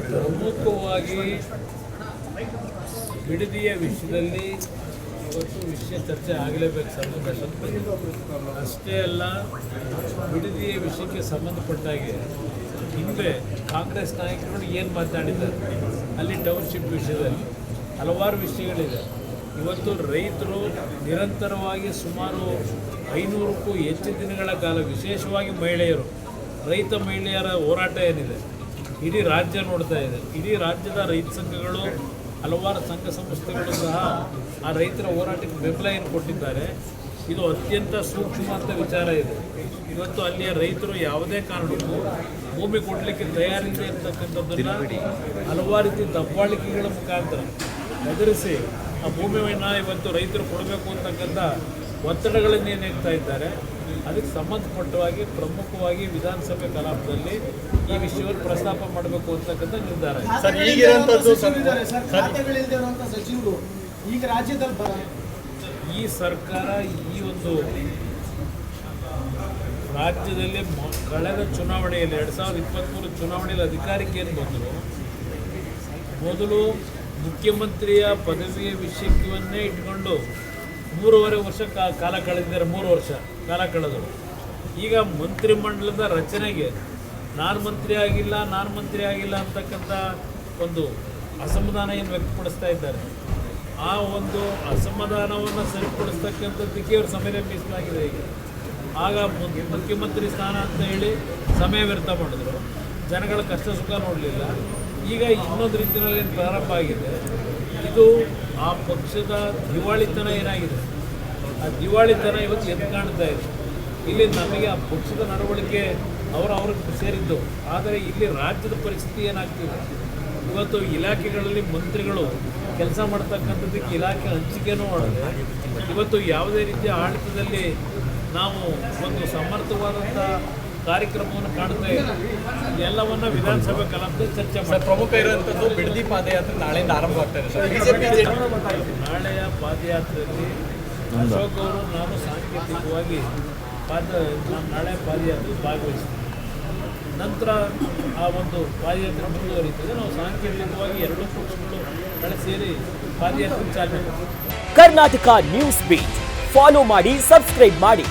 ಪ್ರಮುಖವಾಗಿ ಬಿಡದಿಯ ವಿಷಯದಲ್ಲಿ ಇವತ್ತು ವಿಷಯ ಚರ್ಚೆ ಆಗಲೇಬೇಕು ಸಂಬಂಧ ಅಷ್ಟೇ ಅಲ್ಲ. ಬಿಡದಿಯ ವಿಷಯಕ್ಕೆ ಸಂಬಂಧಪಟ್ಟಾಗೆ ಹಿಂದೆ ಕಾಂಗ್ರೆಸ್ ನಾಯಕರು ಏನು ಮಾತಾಡಿದ್ದಾರೆ ಅಲ್ಲಿ ಟೌನ್ಶಿಪ್ ವಿಷಯದಲ್ಲಿ ಹಲವಾರು ವಿಷಯಗಳಿದೆ. ಇವತ್ತು ರೈತರು ನಿರಂತರವಾಗಿ ಸುಮಾರು 500ಕ್ಕೂ ಹೆಚ್ಚು ದಿನಗಳ ಕಾಲ, ವಿಶೇಷವಾಗಿ ಮಹಿಳೆಯರು, ರೈತ ಮಹಿಳೆಯರ ಹೋರಾಟ ಏನಿದೆ ಇಡೀ ರಾಜ್ಯ ನೋಡ್ತಾ ಇದೆ. ಇಡೀ ರಾಜ್ಯದ ರೈತ ಸಂಘಗಳು, ಹಲವಾರು ಸಂಘ ಸಂಸ್ಥೆಗಳು ಸಹ ಆ ರೈತರ ಹೋರಾಟಕ್ಕೆ ಬೆಂಬಲ ಏನು ಕೊಟ್ಟಿದ್ದಾರೆ. ಇದು ಅತ್ಯಂತ ಸೂಕ್ಷ್ಮವಾದ ವಿಚಾರ ಇದೆ. ಇವತ್ತು ಅಲ್ಲಿಯ ರೈತರು ಯಾವುದೇ ಕಾರಣಕ್ಕೂ ಭೂಮಿ ಕೊಡಲಿಕ್ಕೆ ತಯಾರಿದೆ ಇರ್ತಕ್ಕಂಥದ್ದನ್ನು ಹಲವಾರು ರೀತಿ ದಬ್ಬಾಳಿಕೆಗಳ ಮುಖಾಂತರ ಎದುರಿಸಿ ಆ ಭೂಮಿಯನ್ನು ಇವತ್ತು ರೈತರು ಕೊಡಬೇಕು ಅಂತಕ್ಕಂಥ ಒತ್ತಡಗಳನ್ನು ಏನು ಹೇಳ್ತಾ ಇದ್ದಾರೆ. ಅದಕ್ಕೆ ಸಂಬಂಧಪಟ್ಟವಾಗಿ ಪ್ರಮುಖವಾಗಿ ವಿಧಾನಸಭೆ ಕಲಾಪದಲ್ಲಿ ಈ ವಿಷಯವನ್ನು ಪ್ರಸ್ತಾಪ ಮಾಡಬೇಕು ಅಂತಕ್ಕಂಥ ನಿರ್ಧಾರ. ಸಚಿವರು ಈಗ ರಾಜ್ಯದಲ್ಲಿ ಈ ಸರ್ಕಾರ ಈ ಒಂದು ರಾಜ್ಯದಲ್ಲಿ ಕಳೆದ ಚುನಾವಣೆಯಲ್ಲಿ 2023 ಚುನಾವಣೆಯಲ್ಲಿ ಅಧಿಕಾರಕ್ಕೆ ಏನು ಬಂದರು, ಮೊದಲು ಮುಖ್ಯಮಂತ್ರಿಯ ಪದವಿಯ ವಿಷಯವನ್ನೇ ಇಟ್ಕೊಂಡು 3.5 ವರ್ಷ ಕಾಲ ಕಳೆದಿದ್ದಾರೆ. 3 ವರ್ಷ ಕಾಲ ಕಳೆದರು. ಈಗ ಮಂತ್ರಿಮಂಡಲದ ರಚನೆಗೆ ನಾನು ಮಂತ್ರಿ ಆಗಿಲ್ಲ ಅಂತಕ್ಕಂಥ ಒಂದು ಅಸಮಾಧಾನ ಏನು ವ್ಯಕ್ತಪಡಿಸ್ತಾ ಇದ್ದಾರೆ. ಆ ಒಂದು ಅಸಮಾಧಾನವನ್ನು ಸರಿಪಡಿಸ್ತಕ್ಕಂಥದ್ದಕ್ಕೆ ಇವರು ಸಮಯ ಮೀಸಲಾಗಿದೆ. ಈಗ ಆಗ ಮುಖ್ಯಮಂತ್ರಿ ಸ್ಥಾನ ಅಂತ ಹೇಳಿ ಸಮಯ ವ್ಯರ್ಥ ಮಾಡಿದ್ರು, ಜನಗಳ ಕಷ್ಟ ಸುಖ ನೋಡಲಿಲ್ಲ. ಈಗ ಇನ್ನೊಂದು ರೀತಿಯಲ್ಲಿ ಏನು ಪ್ರಾರಂಭ ಆಗಿದೆ, ಇದು ಆ ಪಕ್ಷದ ದಿವಾಳಿತನ ಏನಾಗಿದೆ, ಆ ದಿವಾಳಿತನ ಇವತ್ತು ಎದ್ದು ಕಾಣ್ತಾ ಇದೆ. ಇಲ್ಲಿ ನಮಗೆ ಆ ಪಕ್ಷದ ನಡವಳಿಕೆ ಅವ್ರಿಗೆ ಸೇರಿದ್ದು, ಆದರೆ ಇಲ್ಲಿ ರಾಜ್ಯದ ಪರಿಸ್ಥಿತಿ ಏನಾಗ್ತಿದೆ, ಇವತ್ತು ಇಲಾಖೆಗಳಲ್ಲಿ ಮಂತ್ರಿಗಳು ಕೆಲಸ ಮಾಡ್ತಕ್ಕಂಥದ್ದಕ್ಕೆ ಇಲಾಖೆ ಹಂಚಿಕೆನೂ ಮಾಡಿದೆ. ಇವತ್ತು ಯಾವುದೇ ರೀತಿಯ ಆಡಳಿತದಲ್ಲಿ ನಾವು ಒಂದು ಸಮರ್ಥವಾದಂಥ ಕಾರ್ಯಕ್ರಮವನ್ನು ಕಾಣ್ತಾ ಇಲ್ಲ. ಎಲ್ಲವನ್ನ ವಿಧಾನಸಭೆ ಕಲಾಪದಲ್ಲಿ ಚರ್ಚೆ ಮಾಡಿ. ಪ್ರಮುಖ ಇರುವಂಥದ್ದು ಬಿಡದಿ ಪಾದಯಾತ್ರೆ ನಾಳೆಯಿಂದ ಆರಂಭ ಆಗ್ತಾ ಇದೆ. ನಾಳೆಯ ಪಾದಯಾತ್ರೆಯಲ್ಲಿ ಅಶೋಕ್ ಅವರು ನಾನು ಸಾಂಕೇತಿಕವಾಗಿ ನಾಳೆ ಪಾದಯಾತ್ರೆ ಭಾಗವಹಿಸ್ತೀನಿ. ನಂತರ ಆ ಒಂದು ಪಾದಯಾತ್ರೆ ಮುಂದುವರಿತದೆ. ನಾವು ಸಾಂಕೇತಿಕವಾಗಿ ಎರಡೂ ಪಕ್ಷಗಳು ನಾಳೆ ಸೇರಿ ಪಾದಯಾತ್ರೆ ಚಾಲನೆ. ಕರ್ನಾಟಕ ನ್ಯೂಸ್ ಬೀಟ್ ಫಾಲೋ ಮಾಡಿ, ಸಬ್ಸ್ಕ್ರೈಬ್ ಮಾಡಿ.